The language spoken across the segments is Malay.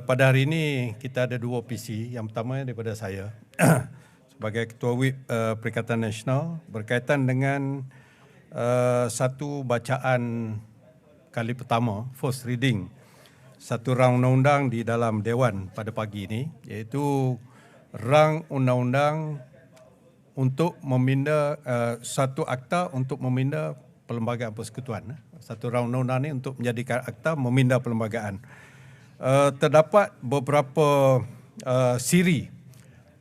Pada hari ini kita ada dua opisi. Yang pertama daripada saya sebagai Ketua Whip Perikatan Nasional berkaitan dengan satu bacaan kali pertama, first reading, satu rang undang-undang di dalam Dewan pada pagi ini, iaitu rang undang-undang untuk meminda satu akta untuk meminda Perlembagaan Persekutuan. Satu rang undang-undang ini untuk menjadikan akta meminda perlembagaan. Terdapat beberapa siri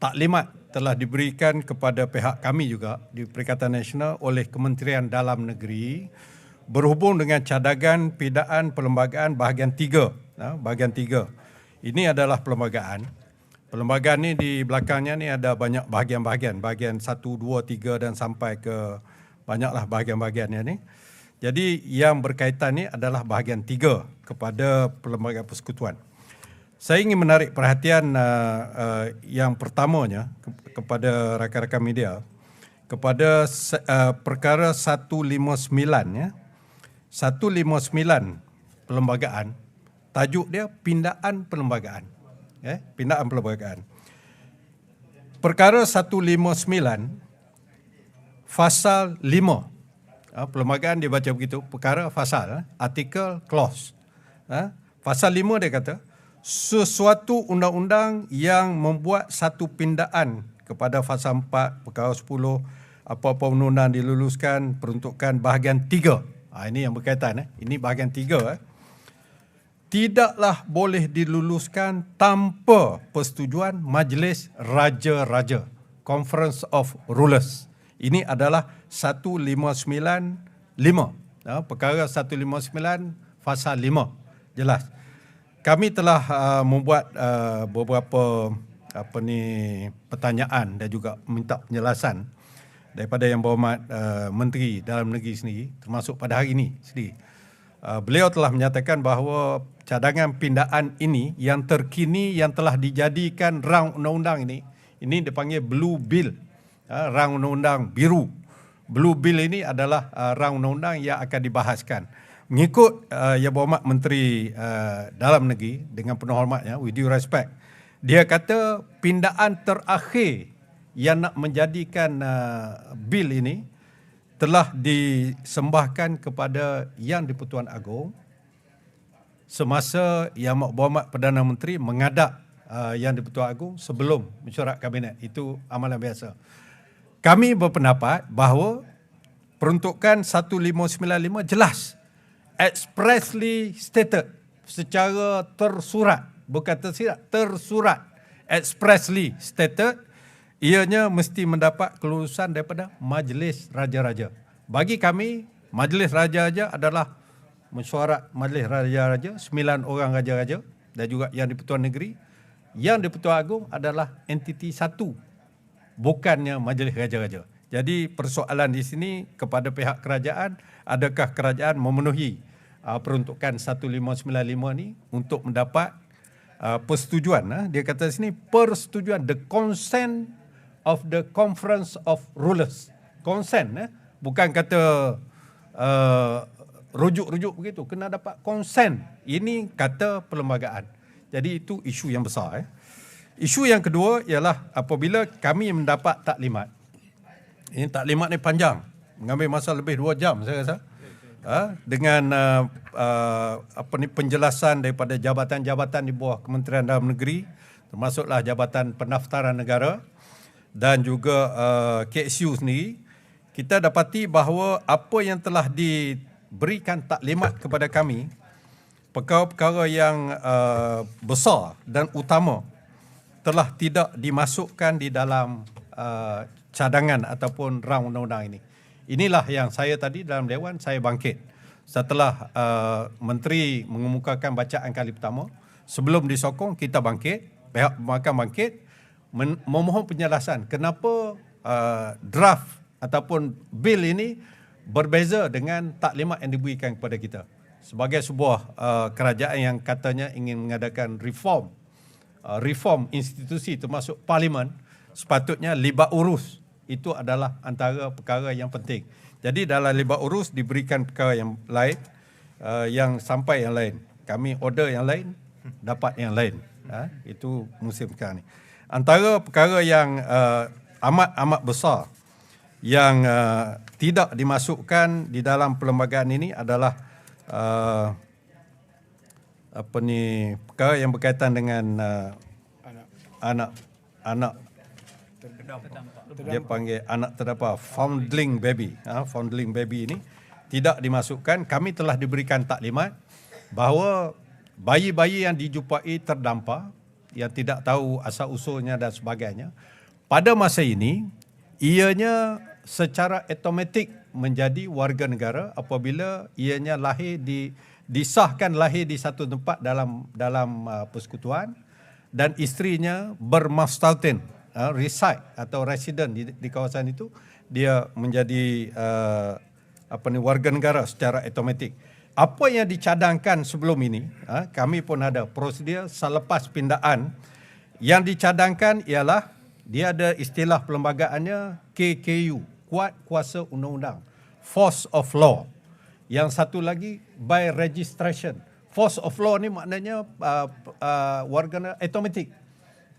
taklimat telah diberikan kepada pihak kami juga di Perikatan Nasional oleh Kementerian Dalam Negeri berhubung dengan cadangan pindaan perlembagaan bahagian 3. Bahagian 3. Ini adalah perlembagaan. Perlembagaan ni di belakangnya ni ada banyak bahagian-bahagian. Bahagian 1, 2, 3 dan sampai ke banyaklah bahagian-bahagiannya ni. Jadi yang berkaitan ni adalah bahagian 3 kepada Perlembagaan Persekutuan. Saya ingin menarik perhatian yang pertamanya kepada rakan-rakan media kepada perkara 159 ya. 159 perlembagaan, tajuk dia pindaan perlembagaan. Pindaan perlembagaan. Perkara 159 Fasal 5. Perlembagaan dia baca begitu, perkara fasal, artikel, clause. Fasal 5 dia kata, sesuatu undang-undang yang membuat satu pindaan kepada fasal 4, perkara 10, apa-apa undang-undang diluluskan, peruntukan bahagian 3. Ini yang berkaitan. Ini bahagian 3. Tidaklah boleh diluluskan tanpa persetujuan Majlis Raja-Raja, Conference of Rulers. Ini adalah 159.5. Perkara 159 Fasal 5. Jelas. Kami telah membuat beberapa pertanyaan dan juga minta penjelasan daripada Yang Berhormat Menteri Dalam Negeri sendiri, termasuk pada hari ini sendiri. Beliau telah menyatakan bahawa cadangan pindaan ini yang terkini yang telah dijadikan rang undang-undang ini dipanggil Blue Bill. Rang undang-undang biru. Blue Bill ini adalah rang undang-undang yang akan dibahaskan. Mengikut Yang Berhormat Menteri Dalam Negeri, dengan penuh hormatnya, with due respect, dia kata pindaan terakhir yang nak menjadikan bil ini telah disembahkan kepada Yang di-Pertuan Agong semasa Yang Berhormat Perdana Menteri mengadap Yang di-Pertuan Agong sebelum mesyuarat kabinet. Itu amalan biasa. Kami berpendapat bahawa peruntukan 1595 jelas, expressly stated, secara tersurat, bukan tersirat, tersurat, expressly stated, ianya mesti mendapat kelulusan daripada Majlis Raja-Raja. Bagi kami, Majlis Raja-Raja adalah mesyuarat Majlis Raja-Raja, 9 orang Raja-Raja dan juga Yang di-Pertuan Negeri. Yang di-Pertuan Agong adalah entiti satu, bukannya Majlis Raja-Raja. Jadi persoalan di sini kepada pihak kerajaan, adakah kerajaan memenuhi peruntukan 1595 ni untuk mendapat persetujuan. Dia kata di sini persetujuan, the consent of the Conference of Rulers. Consent, bukan kata rujuk-rujuk begitu, kena dapat consent. Ini kata perlembagaan. Jadi itu isu yang besar. Isu yang kedua ialah apabila kami mendapat taklimat. Ini taklimat ni panjang, mengambil masa lebih 2 jam saya rasa. Dengan penjelasan daripada jabatan-jabatan di bawah Kementerian Dalam Negeri, termasuklah Jabatan Pendaftaran Negara dan juga KSU sendiri, kita dapati bahawa apa yang telah diberikan taklimat kepada kami, perkara-perkara yang besar dan utama telah tidak dimasukkan di dalam cadangan ataupun rang undang-undang ini. Inilah yang saya tadi dalam Dewan saya bangkit. Setelah Menteri mengemukakan bacaan kali pertama, sebelum disokong kita bangkit, pihak pembangkang bangkit, memohon penjelasan kenapa draft ataupun bil ini berbeza dengan taklimat yang diberikan kepada kita. Sebagai sebuah kerajaan yang katanya ingin mengadakan reform institusi termasuk parlimen, sepatutnya libat urus itu adalah antara perkara yang penting. Jadi dalam libat urus diberikan perkara yang lain, yang sampai yang lain. Kami order yang lain, dapat yang lain. Itu musim sekarang ni. Antara perkara yang amat besar yang tidak dimasukkan di dalam perlembagaan ini adalah perkara yang berkaitan dengan anak dia panggil anak terdampar, foundling baby. Foundling baby ini tidak dimasukkan. Kami telah diberikan taklimat bahawa bayi-bayi yang dijumpai terdampar, yang tidak tahu asal usulnya dan sebagainya, pada masa ini ianya secara automatik menjadi warga negara apabila ianya disahkan lahir di satu tempat dalam persekutuan dan isterinya bermustaltin, reside atau resident di kawasan itu, dia menjadi warga negara secara automatik. Apa yang dicadangkan sebelum ini, kami pun ada prosedur selepas pindaan. Yang dicadangkan ialah dia ada istilah perlembagaannya KKU, kuat kuasa undang-undang, force of law. Yang satu lagi by registration. Force of law ni maknanya warga negara automatik.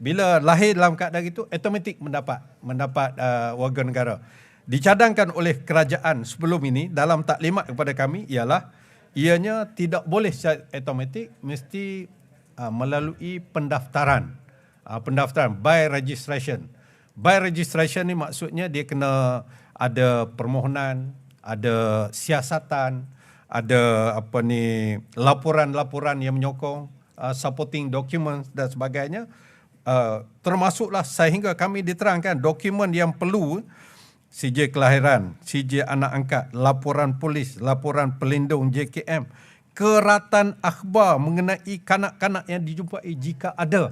Bila lahir dalam keadaan itu, automatik mendapat warga negara. Dicadangkan oleh kerajaan sebelum ini dalam taklimat kepada kami ialah ianya tidak boleh secara automatik, mesti melalui pendaftaran. Pendaftaran by registration. By registration ni maksudnya dia kena ada permohonan, ada siasatan, ada laporan-laporan yang menyokong, supporting documents dan sebagainya. Termasuklah sehingga kami diterangkan dokumen yang perlu: CJ kelahiran, CJ anak angkat, laporan polis, laporan pelindung JKM, keratan akhbar mengenai kanak-kanak yang dijumpai jika ada.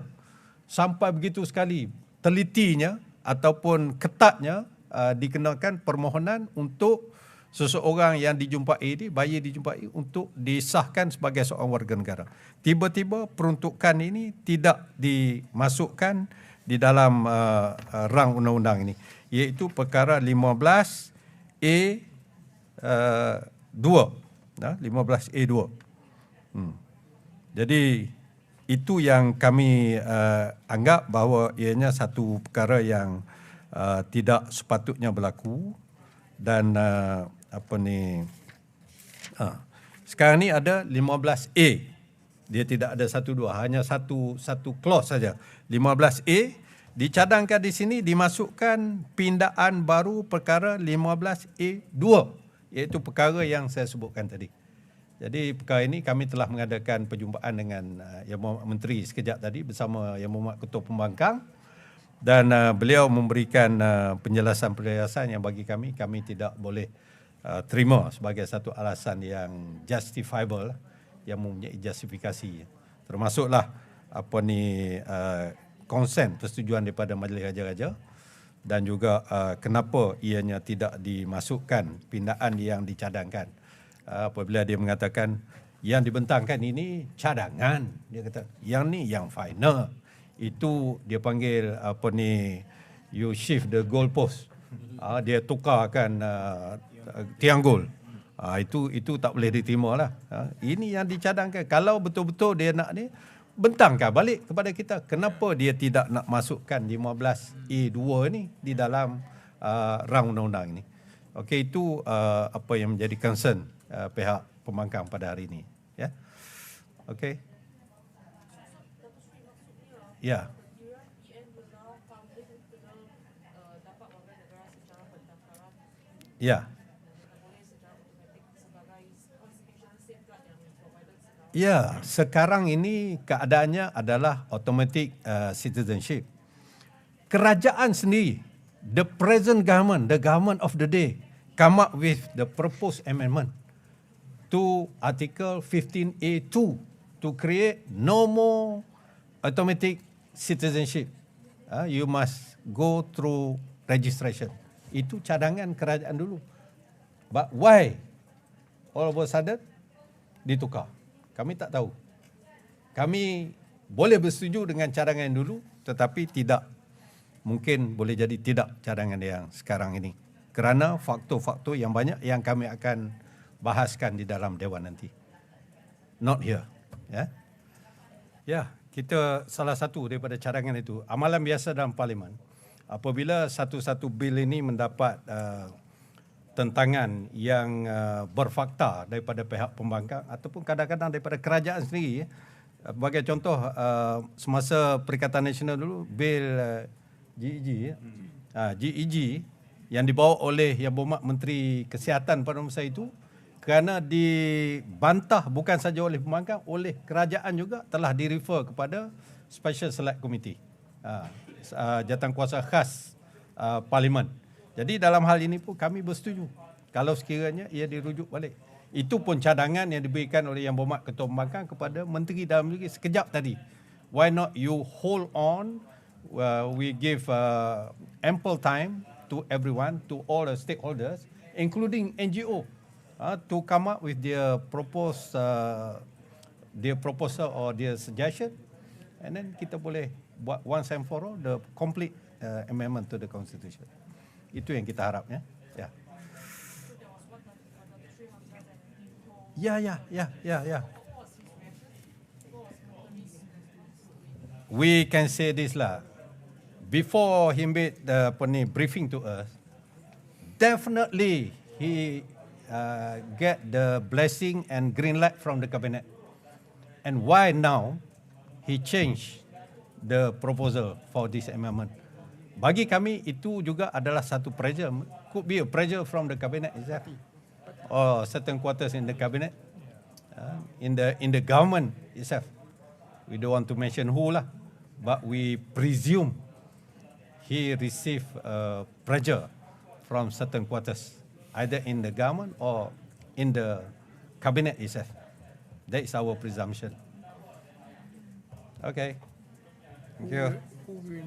Sampai begitu sekali telitinya ataupun ketatnya dikenakan permohonan untuk seseorang yang dijumpai ini, bayi dijumpai, untuk disahkan sebagai seorang warga negara. Tiba-tiba peruntukan ini tidak dimasukkan di dalam rang undang-undang ini, iaitu perkara 15A2. 15A2. Jadi itu yang kami anggap bahawa ianya satu perkara yang tidak sepatutnya berlaku. Dan sekarang ni ada 15A. Dia tidak ada 1-2, hanya satu clause saja. 15A dicadangkan di sini dimasukkan pindaan baru perkara 15A2, iaitu perkara yang saya sebutkan tadi. Jadi perkara ini kami telah mengadakan perjumpaan dengan Yang Berhormat Menteri sekejap tadi bersama Yang Berhormat Ketua Pembangkang, dan beliau memberikan penjelasan-penjelasan yang bagi kami tidak boleh terima sebagai satu alasan yang justifiable, yang mempunyai justifikasi. Termasuklah konsen persetujuan daripada Majlis Raja-Raja, dan juga kenapa ianya tidak dimasukkan pindaan yang dicadangkan. Apabila dia mengatakan yang dibentangkan ini cadangan, dia kata yang ni yang final. Itu dia panggil you shift the goalpost. Dia tukarkan tiang gol. Itu tak boleh diterima lah. Ini yang dicadangkan. Kalau betul-betul dia nak ni, bentangkan balik kepada kita. Kenapa dia tidak nak masukkan 15A2 ni di dalam rang undang-undang ini? Okey, itu apa yang menjadi concern pihak pembangkang pada hari ini. Ya. Okey. Ya. Ya. Ya, sekarang ini keadaannya adalah automatic citizenship. Kerajaan sendiri, the present government, the government of the day, come up with the proposed amendment to Article 15A2 to create no more automatic citizenship. You must go through registration. Itu cadangan kerajaan dulu. But why all of a sudden ditukar? Kami tak tahu. Kami boleh bersetuju dengan cadangan dulu, tetapi tidak. Mungkin boleh jadi tidak cadangan yang sekarang ini. Kerana faktor-faktor yang banyak yang kami akan bahaskan di dalam Dewan nanti. Not here. Ya. Ya, kita salah satu daripada cadangan itu, amalan biasa dalam Parlimen, apabila satu-satu bil ini mendapat tentangan yang berfakta daripada pihak pembangkang ataupun kadang-kadang daripada kerajaan sendiri. Sebagai contoh, semasa Perikatan Nasional dulu, bil GEG, GEG yang dibawa oleh Yang Berhormat Menteri Kesihatan pada masa itu, kerana dibantah bukan saja oleh pembangkang, oleh kerajaan juga telah direfer kepada Special Select Committee, jawatankuasa khas Parlimen. Jadi dalam hal ini pun kami bersetuju kalau sekiranya ia dirujuk balik. Itu pun cadangan yang diberikan oleh Yang Berhormat Ketua Pembangkang kepada Menteri Dalam Negeri sekejap tadi. Why not you hold on, we give ample time to everyone, to all the stakeholders, including NGO, to come up with their proposal or their suggestion, and then kita boleh buat once and for all the complete amendment to the constitution. Itu yang kita harap, ya. Ya. We can say this lah. Before he made the briefing to us, definitely he get the blessing and green light from the cabinet. And why now he changed the proposal for this amendment? Bagi kami itu juga adalah satu pressure. Could be a pressure from the cabinet itself, or certain quarters in the cabinet, in the government itself. We don't want to mention who lah, but we presume he received pressure from certain quarters, either in the government or in the cabinet itself. That is our presumption. Okay. Thank you.